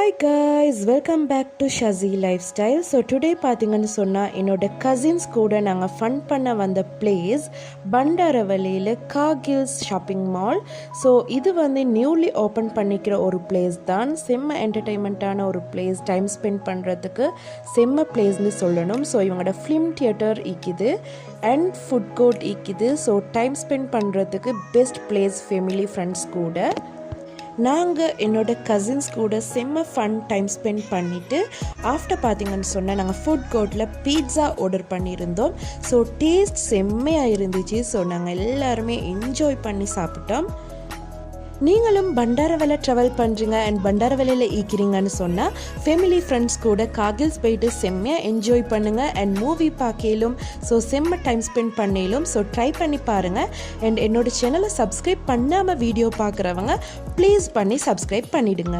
Hi guys, welcome back to Shazi Lifestyle. So today பாத்தீங்கன்னு சொன்னா என்னோட cousins கூட நாங்க ஃபன் பண்ண வந்த place பண்டாரவளியில காகில்ஸ் ஷாப்பிங் மால். ஸோ இது வந்து நியூலி ஓப்பன் பண்ணிக்கிற ஒரு பிளேஸ் தான். செம்ம என்டர்டெயின்மெண்ட்டான ஒரு பிளேஸ், டைம் ஸ்பெண்ட் பண்ணுறதுக்கு செம்ம பிளேஸ்னு சொல்லணும். ஸோ இவங்களோட ஃபிலிம் தியேட்டர் இருக்குது அண்ட் ஃபுட் கோர்ட் இருக்குது. ஸோ டைம் ஸ்பெண்ட் பண்ணுறதுக்கு பெஸ்ட் பிளேஸ் ஃபேமிலி ஃப்ரெண்ட்ஸ் கூட. நாங்கள் என்னோட கசின்ஸ் கூட செம்ம ஃபன் டைம் ஸ்பெண்ட் பண்ணிவிட்டு ஆஃப்டர் பார்த்திங்கன்னு சொன்னால் நாங்கள் ஃபுட் கோர்ட்டில் பீட்ஸா ஆர்டர் பண்ணியிருந்தோம். ஸோ டேஸ்ட் செம்மையாக இருந்துச்சு. ஸோ நாங்கள் எல்லாருமே என்ஜாய் பண்ணி சாப்பிட்டோம். நீங்களும் பண்டாரவளை ட்ராவல் பண்ணுறீங்க அண்ட் பண்டாரவளையில் ஈக்கிறீங்கன்னு சொன்னால் ஃபேமிலி ஃப்ரெண்ட்ஸ் கூட காகில்ஸ் போயிட்டு செம்மையாக என்ஜாய் பண்ணுங்கள் அண்ட் மூவி பார்க்கலும். ஸோ செம்ம டைம் ஸ்பெண்ட் பண்ணலும். ஸோ ட்ரை பண்ணி பாருங்கள். அண்ட் என்னோடய சேனலை சப்ஸ்கிரைப் பண்ணாமல் வீடியோ பார்க்குறவங்க ப்ளீஸ் பண்ணி சப்ஸ்கிரைப் பண்ணிவிடுங்க.